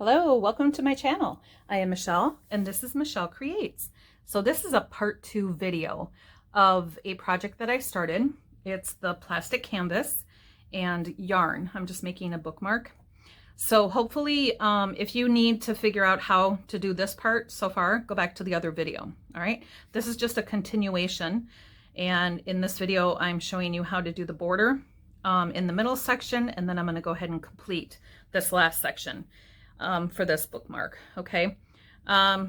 Hello, welcome to my channel. I am Michelle and this is Michelle Creates. So this is a part 2 video of a project that I started. It's the plastic canvas and yarn. I'm just making a bookmark. So hopefully if you need to figure out how to do this part so far, go back to the other video. All right, this is just a continuation. And in this video, I'm showing you how to do the border in the middle section. And then I'm going to go ahead and complete this last section for this bookmark. Okay,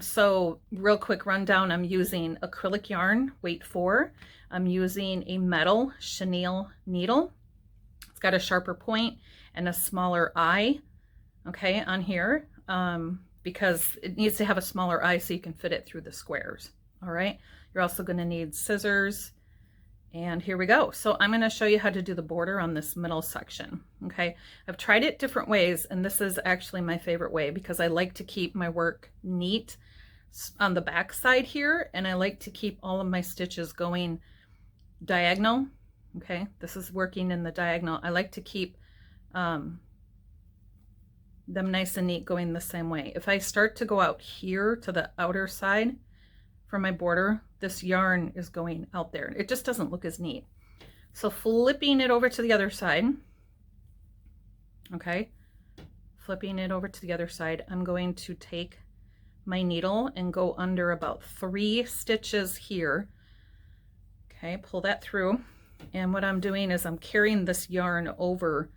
so real quick rundown. I'm using acrylic yarn, weight 4. I'm using a metal chenille needle. It's got a sharper point and a smaller eye, okay, on here, because it needs to have a smaller eye so you can fit it through the squares. All right, you're also going to need scissors. And here we go. So I'm going to show you how to do the border on this middle section. Okay, I've tried it different ways, and this is actually my favorite way because I like to keep my work neat on the back side here, and I like to keep all of my stitches going diagonal. Okay, this is working in the diagonal. I like to keep them nice and neat going the same way. If I start to go out here to the outer side for my border, this yarn is going out there. It just doesn't look as neat. So flipping it over to the other side, okay, flipping it over to the other side, I'm going to take my needle and go under about 3 stitches here. Okay, pull that through. And what I'm doing is I'm carrying this yarn over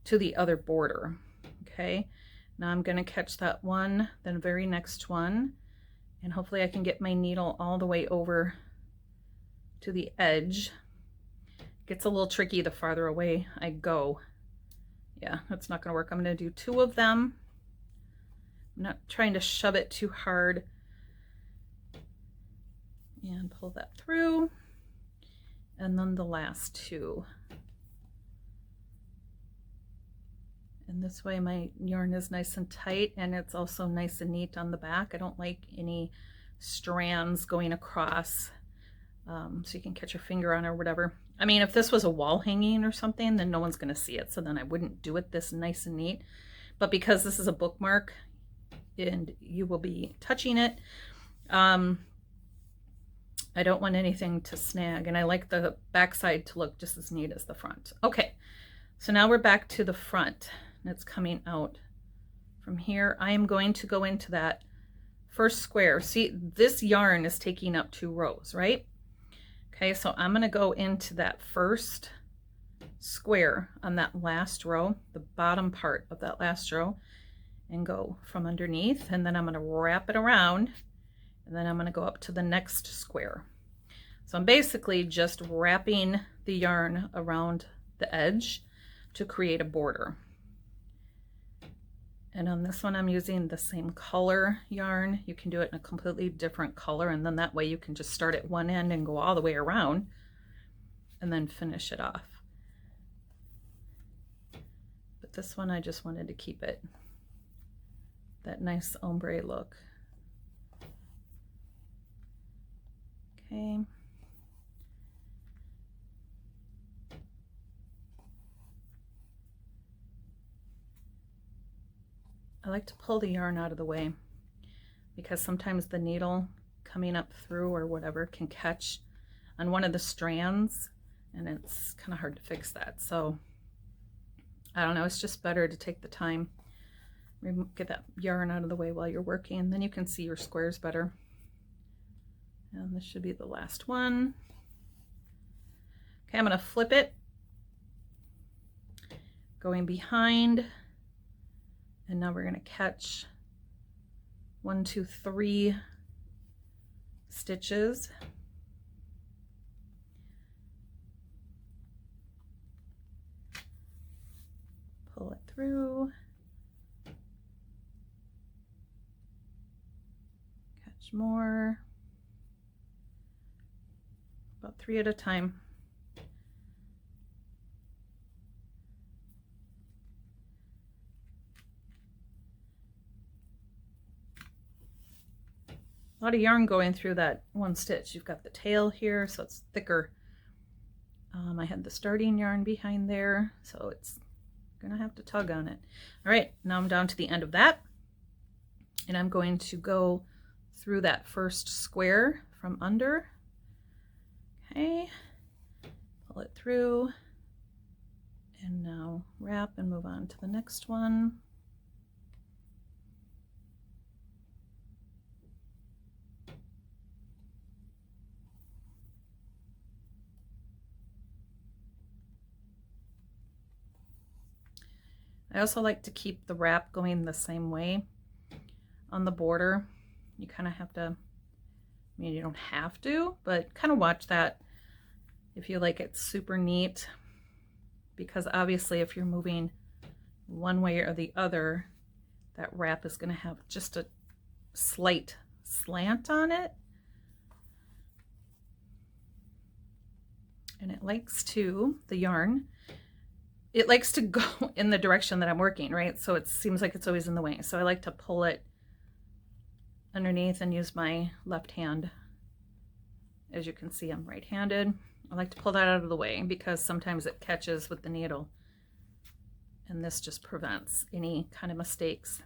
to the other border. Okay, now I'm going to catch that one, then the very next one. And hopefully I can get my needle all the way over to the edge. It gets a little tricky the farther away I go. Yeah, that's not going to work. I'm going to do 2 of them. I'm not trying to shove it too hard. And pull that through. And then the last 2. And this way my yarn is nice and tight, and it's also nice and neat on the back. I don't like any strands going across, so you can catch your finger on it or whatever. I mean, if this was a wall hanging or something, then no one's going to see it, so then I wouldn't do it this nice and neat. But because this is a bookmark and you will be touching it, I don't want anything to snag, and I like the back side to look just as neat as the front. Okay, so now we're back to the front. It's coming out from here. I am going to go into that first square. See, this yarn is taking up 2 rows, right? Okay, so I'm going to go into that first square on that last row, the bottom part of that last row, and go from underneath, and then I'm going to wrap it around, and then I'm going to go up to the next square. So I'm basically just wrapping the yarn around the edge to create a border. And on this one, I'm using the same color yarn. You can do it in a completely different color, and then that way you can just start at one end and go all the way around and then finish it off. But this one, I just wanted to keep it that nice ombre look. Okay. I like to pull the yarn out of the way because sometimes the needle coming up through or whatever can catch on one of the strands, and it's kind of hard to fix that. So I don't know, it's just better to take the time, get that yarn out of the way while you're working, and then you can see your squares better. And this should be the last one. Okay, I'm going to flip it, going behind. And now we're going to catch 1, 2, 3 stitches. Pull it through. Catch more. About 3 at a time. A lot of yarn going through that one stitch. You've got the tail here, so it's thicker. I had the starting yarn behind there, so it's gonna have to tug on it. All right, now I'm down to the end of that. And I'm going to go through that first square from under. Okay, pull it through, and now wrap and move on to the next one. I also like to keep the wrap going the same way on the border. You kind of have to, I mean, you don't have to, but kind of watch that if you like it super neat, because obviously if you're moving one way or the other, that wrap is going to have just a slight slant on it. And it likes to, the yarn, it likes to go in the direction that I'm working, right? So it seems like it's always in the way. So I like to pull it underneath and use my left hand. As you can see, I'm right-handed. I like to pull that out of the way because sometimes it catches with the needle. And this just prevents any kind of mistakes.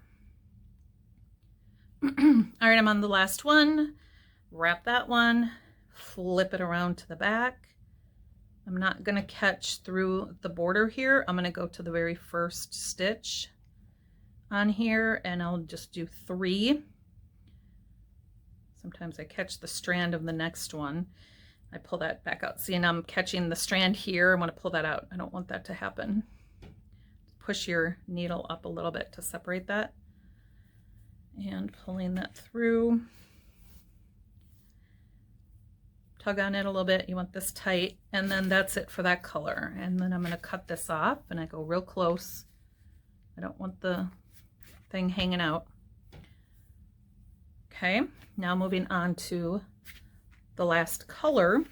All right, I'm on the last one. Wrap that one, flip it around to the back. I'm not going to catch through the border here. I'm going to go to the very first stitch on here, and I'll just do 3. Sometimes I catch the strand of the next one. I pull that back out. See, and I'm catching the strand here. I want to pull that out. I don't want that to happen. Push your needle up a little bit to separate that. And pulling that through. Tug on it a little bit. You want this tight, and then that's it for that color. And then I'm going to cut this off, and I go real close. I don't want the thing hanging out. Okay, now moving on to the last color.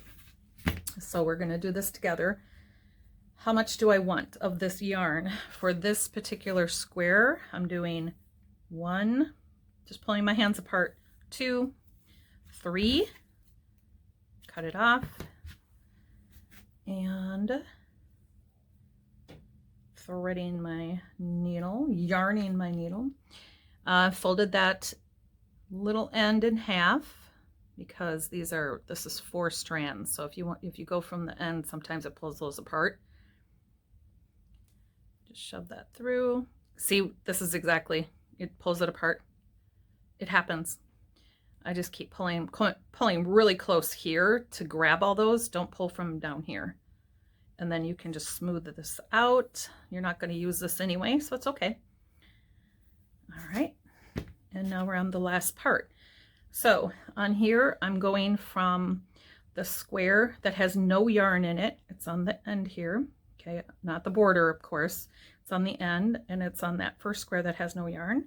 So we're going to do this together. How much do I want of this yarn? For this particular square, I'm doing 1, just pulling my hands apart, 2, 3, cut it off, and threading my needle, yarning my needle. Folded that little end in half because this is 4 strands. So if you go from the end, sometimes it pulls those apart. Just shove that through. See, this is exactly, it pulls it apart. It happens. I just keep pulling really close here to grab all those. Don't pull from down here. And then you can just smooth this out. You're not going to use this anyway, so it's okay. All right. And now we're on the last part. So on here, I'm going from the square that has no yarn in it. It's on the end here. Okay, not the border, of course. It's on the end, and it's on that first square that has no yarn.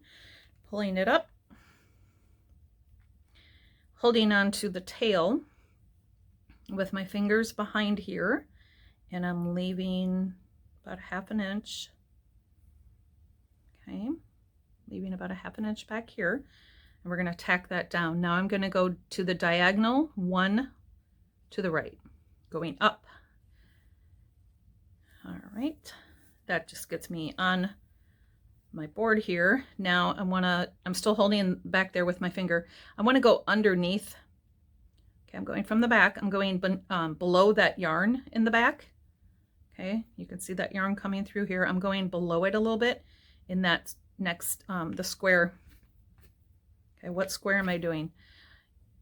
Pulling it up. Holding on to the tail with my fingers behind here, and I'm leaving about 1/2 inch. Okay, leaving about 1/2 inch back here, and we're going to tack that down. Now I'm going to go to the diagonal 1 to the right, going up. All right, that just gets me on my board here. Now I'm still holding back there with my finger. I want to go underneath. Okay, I'm going from the back. I'm going below that yarn in the back. Okay, you can see that yarn coming through here. I'm going below it a little bit in that next, the square. Okay, what square am I doing?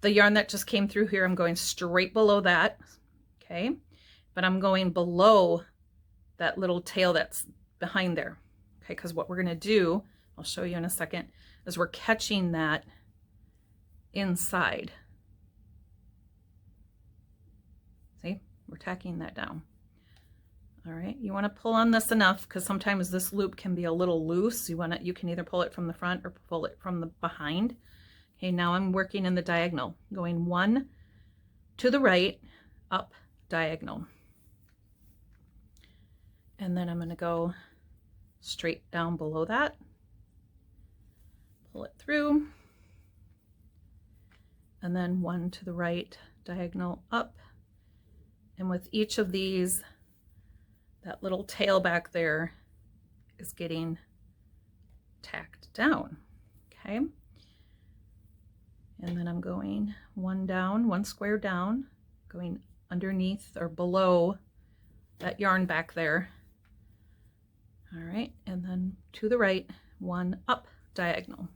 The yarn that just came through here, I'm going straight below that. Okay, but I'm going below that little tail that's behind there. Okay, because what we're going to do, I'll show you in a second, is we're catching that inside. See, we're tacking that down. All right, you want to pull on this enough because sometimes this loop can be a little loose. You can either pull it from the front or pull it from the behind. Okay, now I'm working in the diagonal, going 1 to the right, up, diagonal. And then I'm going to go straight down below that, pull it through, and then 1 to the right, diagonal up. And with each of these, that little tail back there is getting tacked down. Okay, And then I'm going one down, one square down, going underneath or below that yarn back there. All right, and then to the right, one up diagonal.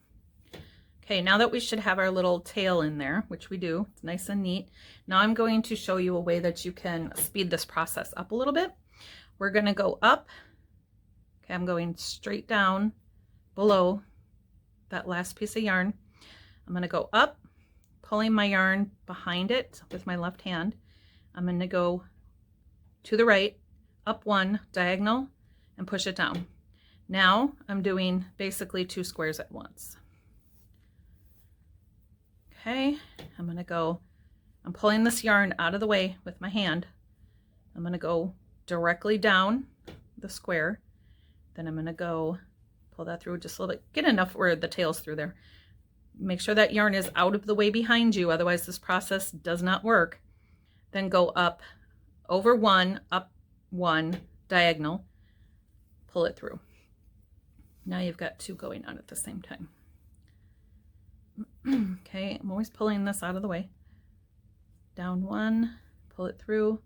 Okay, now that we should have our little tail in there, which we do, it's nice and neat. Now I'm going to show you a way that you can speed this process up a little bit. We're gonna go up. Okay, I'm going straight down below that last piece of yarn. I'm gonna go up, pulling my yarn behind it with my left hand. I'm gonna go to the right, up one diagonal, and push it down. Now I'm doing basically 2 squares at once. Okay, I'm pulling this yarn out of the way with my hand. I'm gonna go directly down the square. Then I'm gonna go pull that through just a little bit, get enough where the tail's through there. Make sure that yarn is out of the way behind you, otherwise this process does not work. Then go up, over one, up one, diagonal, pull it through. Now you've got 2 going on at the same time. Okay, I'm always pulling this out of the way. Down one, pull it through,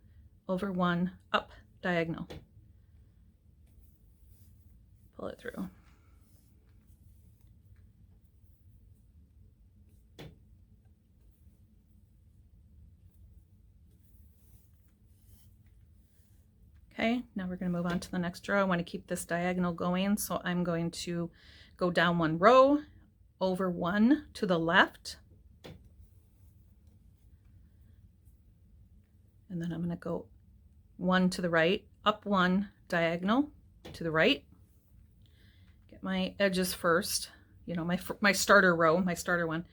over one, up, diagonal. Pull it through. Okay, now we're going to move on to the next row. I want to keep this diagonal going, so I'm going to go down 1 row, over one to the left, and then I'm going to go 1 to the right, up 1 diagonal to the right. Get my edges first, you know, my starter row, my starter one.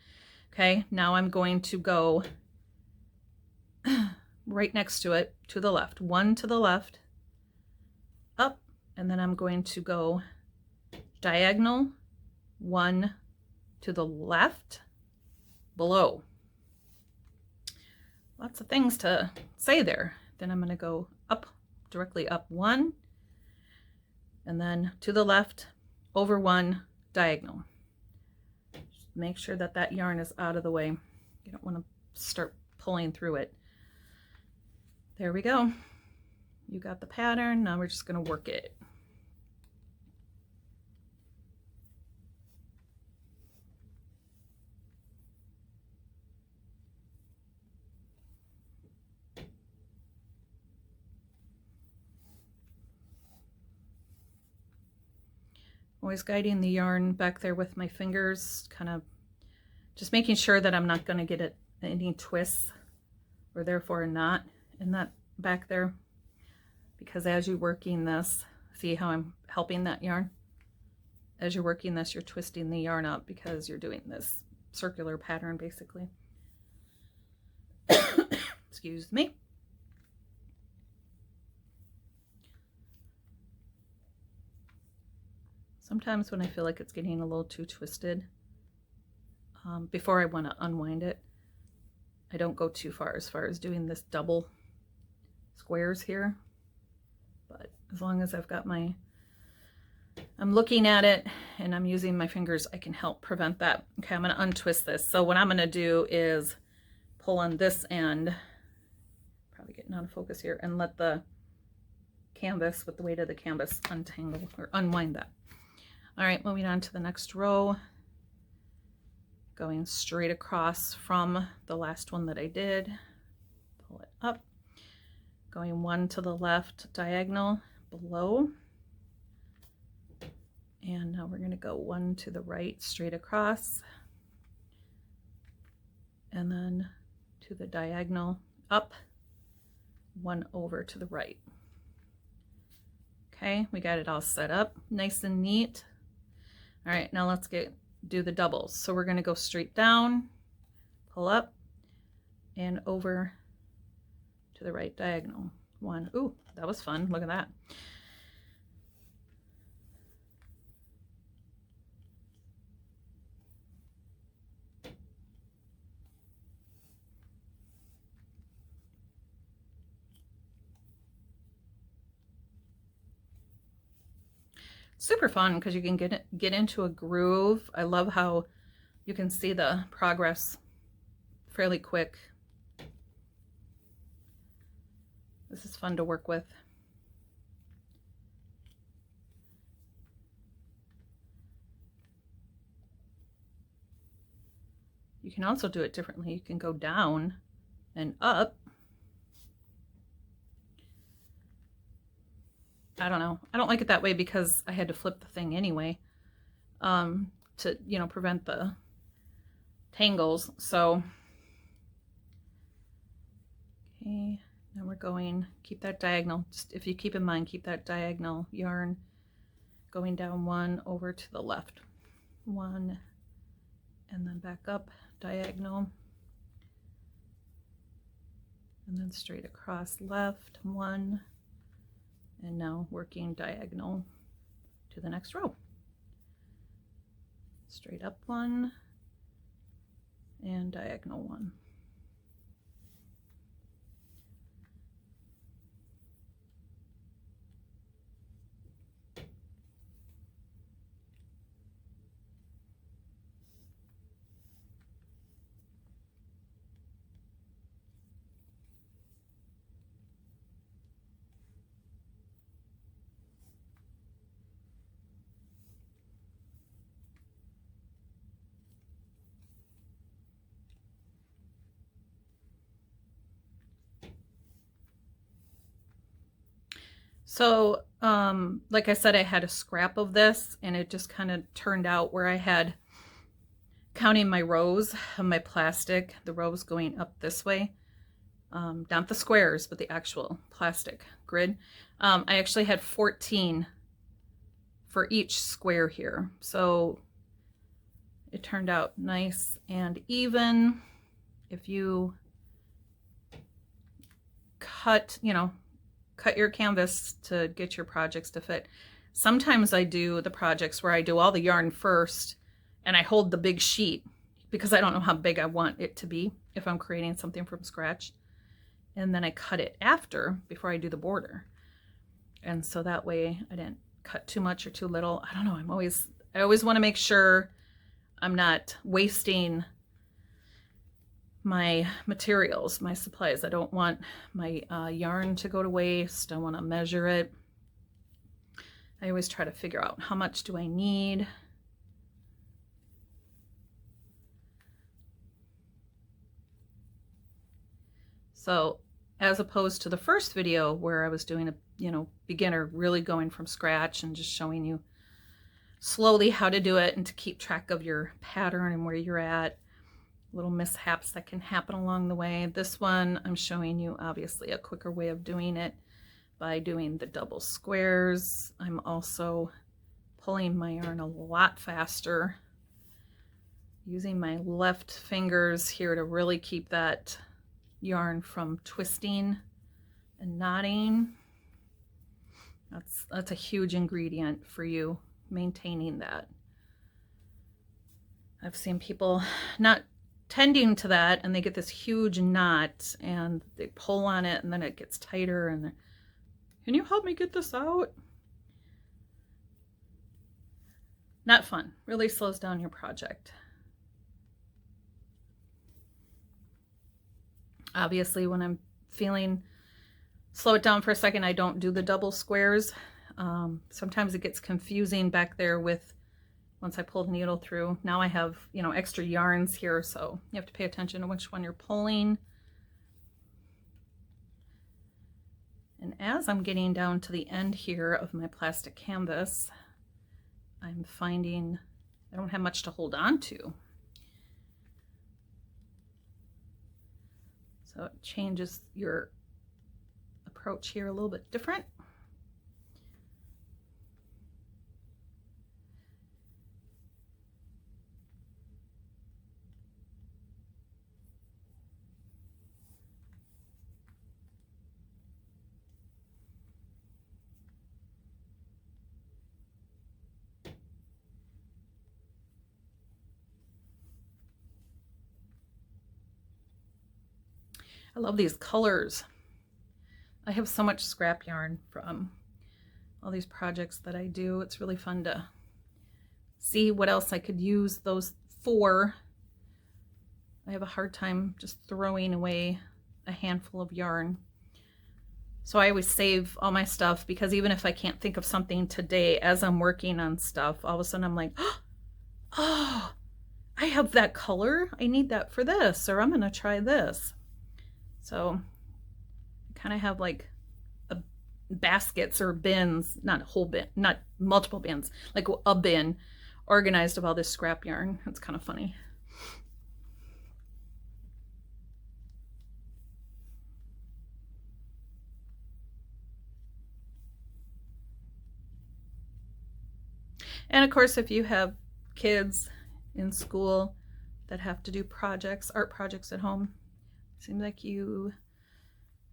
Okay, now I'm going to go right next to it to the left, 1 to the left, up, and then I'm going to go diagonal, 1 to the left, below. Lots of things to say there. Then I'm going to go up, directly up 1, and then to the left, over 1, diagonal. Just make sure that that yarn is out of the way. You don't want to start pulling through it. There we go. You got the pattern. Now we're just going to work it. Always guiding the yarn back there with my fingers, kind of just making sure that I'm not going to get it any twists or therefore a knot in that back there. Because as you're working this, see how I'm helping that yarn? As you're working this, you're twisting the yarn up because you're doing this circular pattern basically. Excuse me. Sometimes when I feel like it's getting a little too twisted, before I want to unwind it, I don't go too far as doing this double squares here. But as long as I've got I'm looking at it and I'm using my fingers, I can help prevent that. Okay, I'm going to untwist this. So what I'm going to do is pull on this end, probably getting out of focus here, and let the canvas, with the weight of the canvas, untangle or unwind that. All right, moving on to the next row, going straight across from the last one that I did, pull it up, going 1 to the left diagonal below, and now we're going to go 1 to the right straight across, and then to the diagonal up, 1 over to the right. Okay, we got it all set up nice and neat. All right, now let's do the doubles. So we're going to go straight down, pull up, and over to the right diagonal. 1. Ooh, that was fun. Look at that. Super fun because you can get into a groove. I love how you can see the progress fairly quick. This is fun to work with. You can also do it differently. You can go down and up. I don't know. I don't like it that way because I had to flip the thing anyway, to, you know, prevent the tangles. So, okay, now we're going, keep that diagonal. Just if you keep in mind, keep that diagonal yarn going down one over to the left. One, and then back up, diagonal. And then straight across left, one, and now working diagonal to the next row. Straight up one, and diagonal one. So, like I said, I had a scrap of this and it just kind of turned out where I had, counting my rows of my plastic, the rows going up this way, not the squares, but the actual plastic grid. I actually had 14 for each square here. So it turned out nice and even. If you cut, you know, cut your canvas to get your projects to fit. Sometimes I do the projects where I do all the yarn first and I hold the big sheet because I don't know how big I want it to be if I'm creating something from scratch. And then I cut it after, before I do the border. And so that way I didn't cut too much or too little. I don't know, I always want to make sure I'm not wasting my materials, my supplies. I don't want my yarn to go to waste. I want to measure it. I always try to figure out how much do I need. So as opposed to the first video where I was doing a, you know, beginner, really going from scratch and just showing you slowly how to do it and to keep track of your pattern and where you're at. Little mishaps that can happen along the way. This one, I'm showing you obviously a quicker way of doing it by doing the double squares. I'm also pulling my yarn a lot faster, using my left fingers here to really keep that yarn from twisting and knotting. That's a huge ingredient for you, maintaining that. I've seen people not tending to that and they get this huge knot and they pull on it and then it gets tighter and can you help me get this out? Not fun. Really slows down your project. Obviously when I'm feeling slow it down for a second, I don't do the double squares. Sometimes it gets confusing back there with once I pull the needle through. Now I have, you know, extra yarns here, so you have to pay attention to which one you're pulling. And as I'm getting down to the end here of my plastic canvas, I'm finding I don't have much to hold on to. So it changes your approach here a little bit different. I love these colors. I have so much scrap yarn from all these projects that I do. It's really fun to see what else I could use those for. I have a hard time just throwing away a handful of yarn. So I always save all my stuff, because even if I can't think of something today as I'm working on stuff, all of a sudden I'm like, oh, I have that color. I need that for this, or I'm gonna try this. So I kind of have like baskets or bins, not a whole bin, not multiple bins, like a bin organized of all this scrap yarn. It's kind of funny. And of course, if you have kids in school that have to do projects, art projects at home, seems like you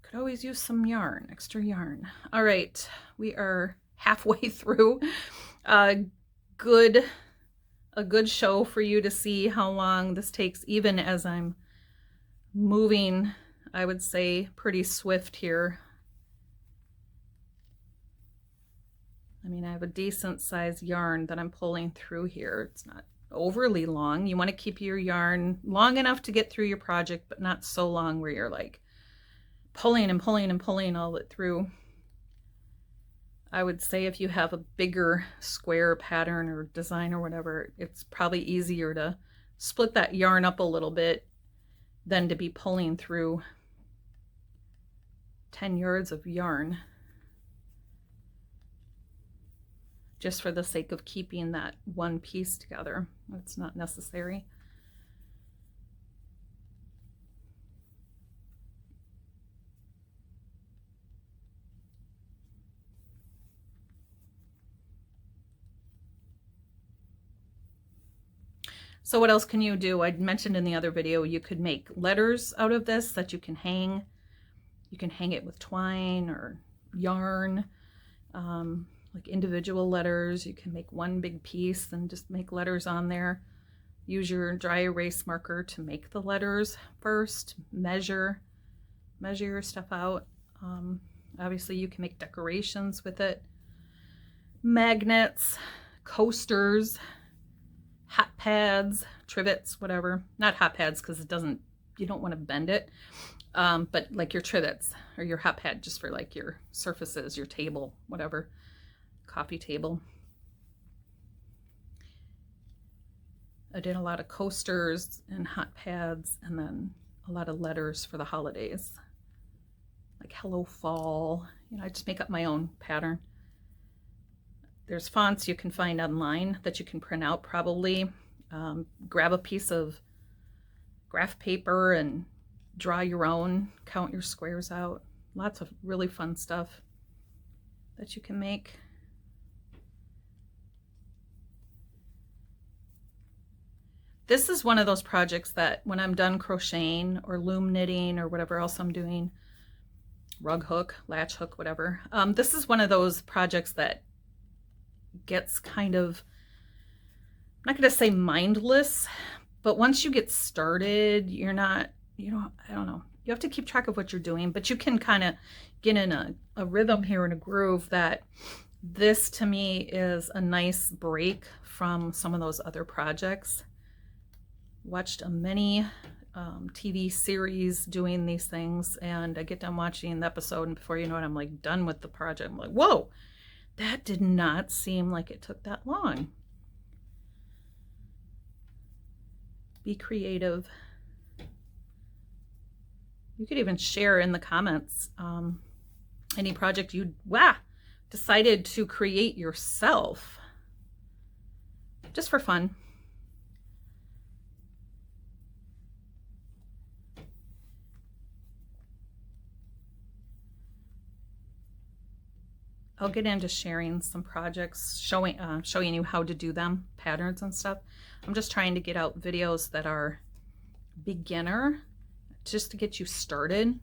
could always use some yarn, extra yarn. All right, we are halfway through. A good show for you to see how long this takes, even as I'm moving, I would say, pretty swift here. I mean, I have a decent size yarn that I'm pulling through here. It's not overly long. You want to keep your yarn long enough to get through your project, but not so long where you're like pulling and pulling and pulling all it through. I would say if you have a bigger square pattern or design or whatever, it's probably easier to split that yarn up a little bit than to be pulling through 10 yards of yarn, just for the sake of keeping that one piece together. It's not necessary. So what else can you do? I mentioned in the other video, you could make letters out of this that you can hang. You can hang it with twine or yarn, like individual letters. You can make one big piece and just make letters on there. Use your dry erase marker to make the letters first. Measure your stuff out. Obviously you can make decorations with it. Magnets, coasters, hot pads, trivets, whatever. Not hot pads because it doesn't, you don't want to bend it. But like your trivets or your hot pad just for like your surfaces, your table, whatever, coffee table. I did a lot of coasters and hot pads, and then a lot of letters for the holidays, like Hello Fall. You know, I just make up my own pattern. There's fonts you can find online that you can print out probably. Grab a piece of graph paper and draw your own, count your squares out. Lots of really fun stuff that you can make. This is one of those projects that when I'm done crocheting or loom knitting or whatever else I'm doing, rug hook, latch hook, whatever, this is one of those projects that gets kind of, I'm not going to say mindless, but once you get started, you're not, you know, I don't know, you have to keep track of what you're doing, but you can kind of get in a rhythm here and a groove that this to me is a nice break from some of those other projects. Watched a many TV series doing these things, and I get done watching the episode, and before you know it, I'm like done with the project. I'm like, whoa, that did not seem like it took that long. Be creative. You could even share in the comments any project you decided to create yourself, just for fun. I'll get into sharing some projects, showing you how to do them, patterns and stuff. I'm just trying to get out videos that are beginner, just to get you started. I'm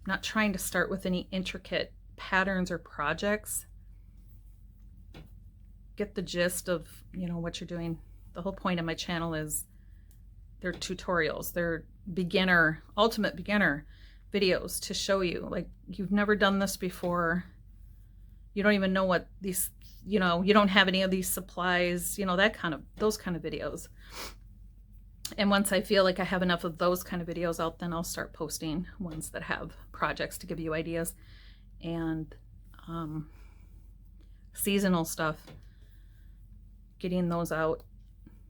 not trying to start with any intricate patterns or projects. Get the gist of, you know, what you're doing. The whole point of my channel is they're tutorials. They're beginner, ultimate beginner videos to show you, like, you've never done this before. You don't even know what these, you know, you don't have any of these supplies, you know, that kind of, those kind of videos. And once I feel like I have enough of those kind of videos out, then I'll start posting ones that have projects to give you ideas, and seasonal stuff, getting those out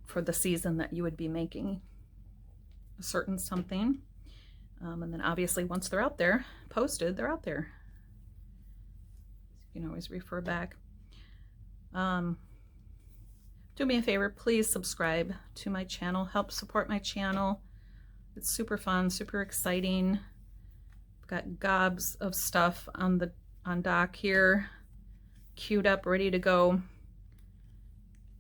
for the season that you would be making a certain something. And then obviously once they're out there, posted, they're out there. You can always refer back. Do me a favor, please subscribe to my channel. Help support my channel. It's super fun, super exciting. I've got gobs of stuff on dock here, queued up, ready to go.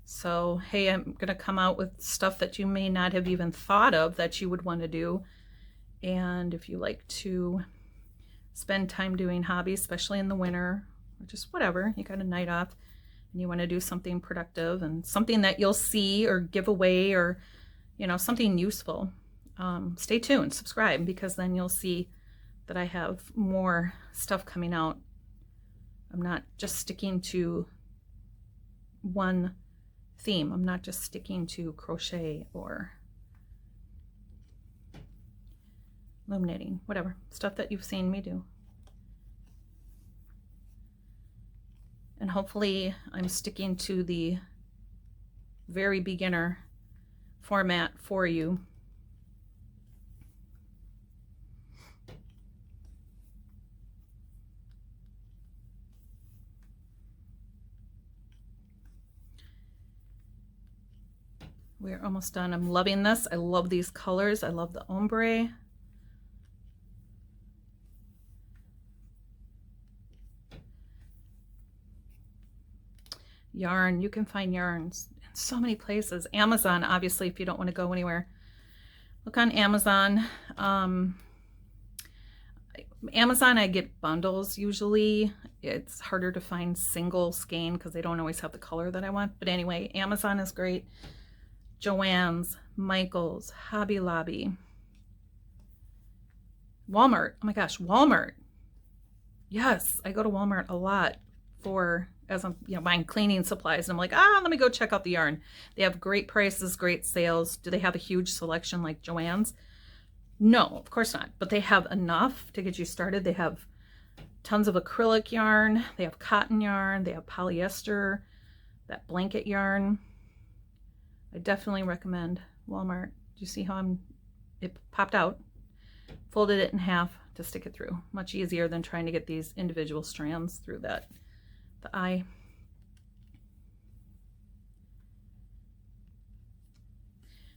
So, hey, I'm gonna come out with stuff that you may not have even thought of that you would want to do. And if you like to spend time doing hobbies, especially in the winter, or just whatever, you got a night off, and you want to do something productive and something that you'll see or give away, or, you know, something useful, stay tuned, subscribe, because then you'll see that I have more stuff coming out. I'm not just sticking to one theme. I'm not just sticking to crochet or loom knitting, whatever, stuff that you've seen me do. And hopefully I'm sticking to the very beginner format for you. We're almost done. I'm loving this. I love these colors. I love the ombre. Yarn, you can find yarns in so many places. Amazon, obviously, if you don't want to go anywhere, look on Amazon. Amazon, I get bundles usually. It's harder to find single skein because they don't always have the color that I want. But anyway, Amazon is great. Joann's, Michael's, Hobby Lobby, Walmart. Oh my gosh, Walmart. Yes, I go to Walmart a lot as I'm, you know, buying cleaning supplies. And I'm like, let me go check out the yarn. They have great prices, great sales. Do they have a huge selection like Joann's? No, of course not. But they have enough to get you started. They have tons of acrylic yarn. They have cotton yarn. They have polyester, that blanket yarn. I definitely recommend Walmart. Do you see how it popped out? Folded it in half to stick it through. Much easier than trying to get these individual strands through the eye.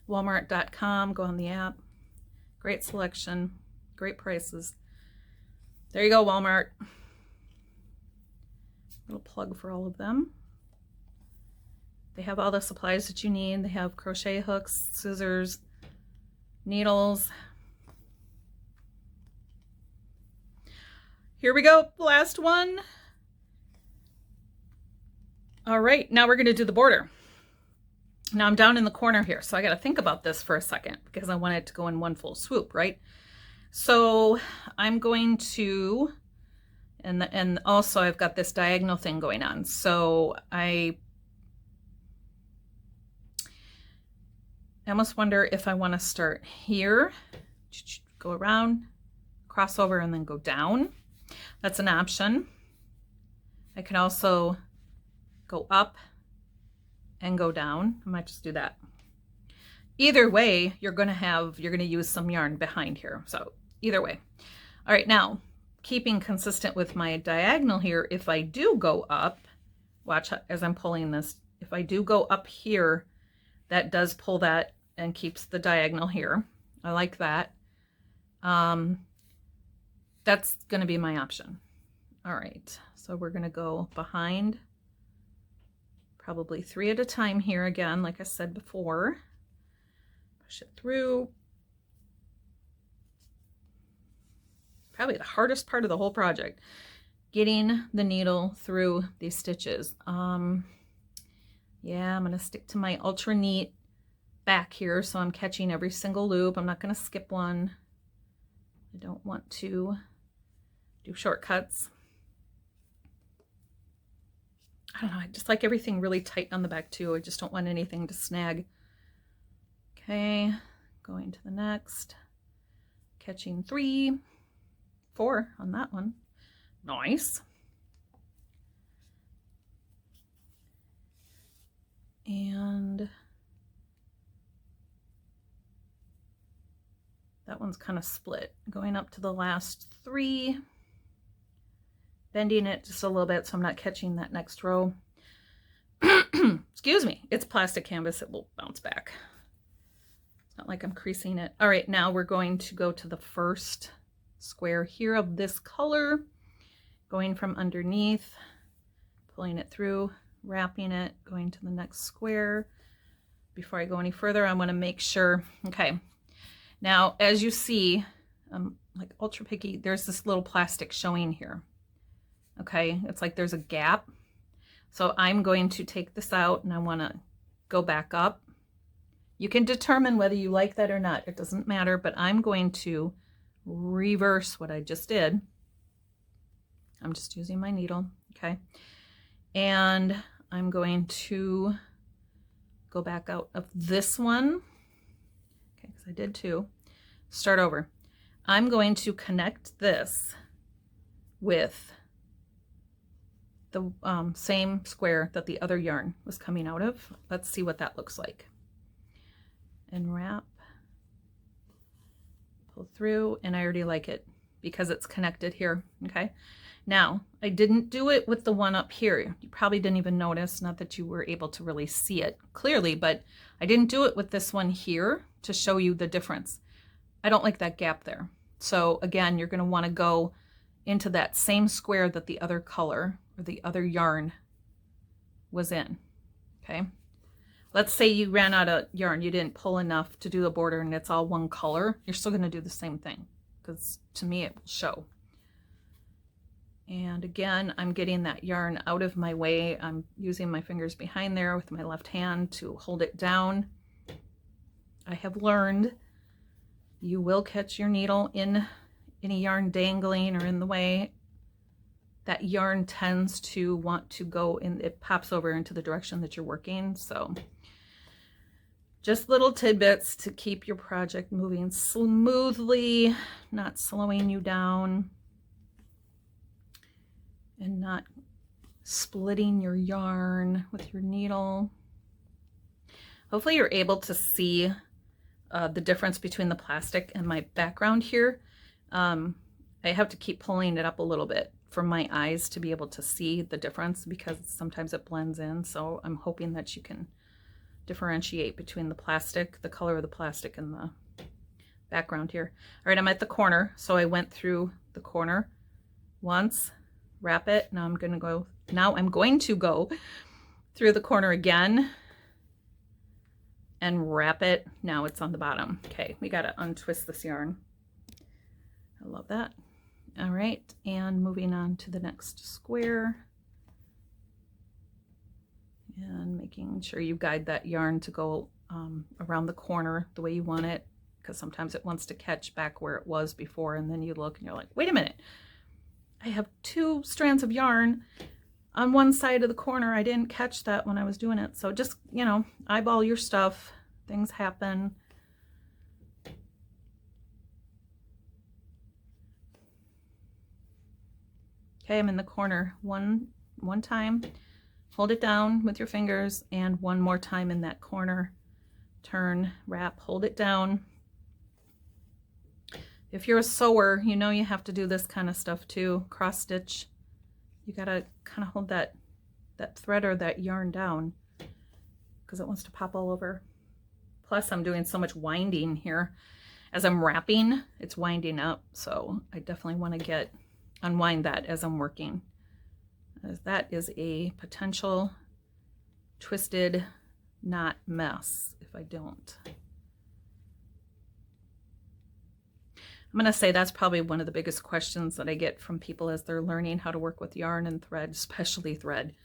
Walmart.com, go on the app. Great selection, great prices. There you go, Walmart. Little plug for all of them. They have all the supplies that you need. They have crochet hooks, scissors, needles. Here we go, last one. All right, now we're gonna do the border. Now I'm down in the corner here, so I gotta think about this for a second because I want it to go in one full swoop, right? So I'm going to, and also I've got this diagonal thing going on. So I almost wonder if I want to start here, go around, cross over, and then go down. That's an option. I can also go up and go down. I might just do that. Either way, you're going to use some yarn behind here. So either way. All right, now keeping consistent with my diagonal here, if I do go up, watch as I'm pulling this, if I do go up here, that does pull that and keeps the diagonal here. I like that. That's going to be my option. All right, so we're going to go behind, probably 3 at a time here again, like I said before. Push it through. Probably the hardest part of the whole project, getting the needle through these stitches. Yeah, I'm going to stick to my ultra neat back here, so I'm catching every single loop. I'm not going to skip one. I don't want to do shortcuts. I don't know, I just like everything really tight on the back too. I just don't want anything to snag. Okay, going to the next, catching 3, 4 on that one. Nice. And that one's kind of split. Going up to the last 3, bending it just a little bit so I'm not catching that next row. Excuse me, it's plastic canvas, it will bounce back. It's not like I'm creasing it. All right, now we're going to go to the first square here of this color, going from underneath, pulling it through, wrapping it, going to the next square. Before I go any further, I want to make sure, okay, now as you see, I'm like ultra picky, there's this little plastic showing here. Okay, it's like there's a gap. So I'm going to take this out and I want to go back up. You can determine whether you like that or not. It doesn't matter, but I'm going to reverse what I just did. I'm just using my needle, okay? And I'm going to go back out of this one, okay, because I did 2. Start over. I'm going to connect this with the same square that the other yarn was coming out of. Let's see what that looks like. And wrap, pull through, and I already like it because it's connected here, okay? Now, I didn't do it with the one up here. You probably didn't even notice, not that you were able to really see it clearly, but I didn't do it with this one here to show you the difference. I don't like that gap there. So again, you're gonna wanna go into that same square that the other color or the other yarn was in, okay? Let's say you ran out of yarn, you didn't pull enough to do the border and it's all one color. You're still gonna do the same thing because to me it will show. And again, I'm getting that yarn out of my way. I'm using my fingers behind there with my left hand to hold it down. I have learned you will catch your needle in any yarn dangling or in the way. That yarn tends to want to go in, it pops over into the direction that you're working. So just little tidbits to keep your project moving smoothly, not slowing you down, and not splitting your yarn with your needle. Hopefully you're able to see the difference between the plastic and my background here. I have to keep pulling it up a little bit for my eyes to be able to see the difference because sometimes it blends in. So I'm hoping that you can differentiate between the plastic, the color of the plastic, and the background here. All right, I'm at the corner. So I went through the corner once, wrap it. Now I'm going to go through the corner again and wrap it. Now it's on the bottom. Okay, we got to untwist this yarn. I love that. All right, and moving on to the next square and making sure you guide that yarn to go around the corner the way you want it, because sometimes it wants to catch back where it was before, and then you look and you're like, wait a minute, I have 2 strands of yarn on one side of the corner. I didn't catch that when I was doing it. So just, you know, eyeball your stuff. Things happen. Okay, I'm in the corner one time. Hold it down with your fingers, and one more time in that corner. Turn, wrap, hold it down. If you're a sewer, you know you have to do this kind of stuff too. Cross stitch. You gotta kind of hold that thread or that yarn down because it wants to pop all over. Plus, I'm doing so much winding here. As I'm wrapping, it's winding up, so I definitely want to unwind that as I'm working, as that is a potential twisted knot mess if I don't. I'm going to say that's probably one of the biggest questions that I get from people as they're learning how to work with yarn and thread, especially thread.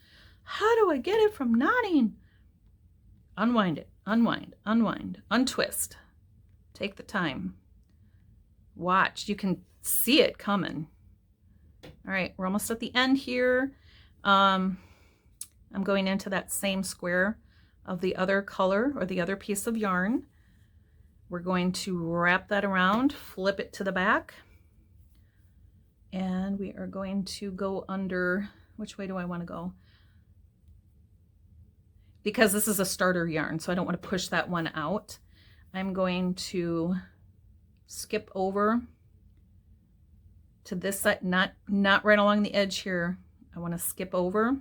How do I get it from knotting? Unwind it, unwind, unwind, untwist. Take the time. Watch, you can see it coming. All right, we're almost at the end here. I'm going into that same square of the other color or the other piece of yarn. We're going to wrap that around, flip it to the back, and we are going to go under, which way do I want to go? Because this is a starter yarn, so I don't want to push that one out. I'm going to skip over to this side, not right along the edge here. I want to skip over,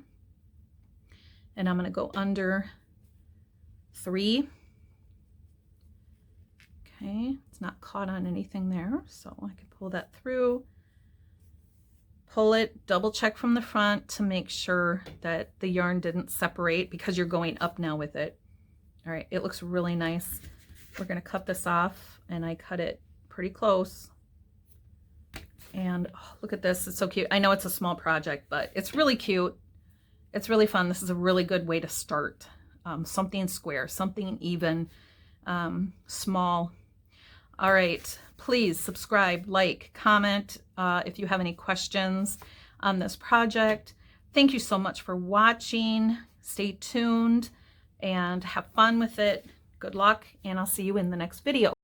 and I'm going to go under 3. Okay, it's not caught on anything there, so I can pull that through. Pull it, double check from the front to make sure that the yarn didn't separate because you're going up now with it. All right, it looks really nice. We're gonna cut this off, and I cut it pretty close. And oh, look at this, it's so cute. I know it's a small project, but it's really cute. It's really fun. This is a really good way to start. Something square, something even, small. All right, please subscribe, like, comment if you have any questions on this project. Thank you so much for watching. Stay tuned and have fun with it. Good luck, and I'll see you in the next video.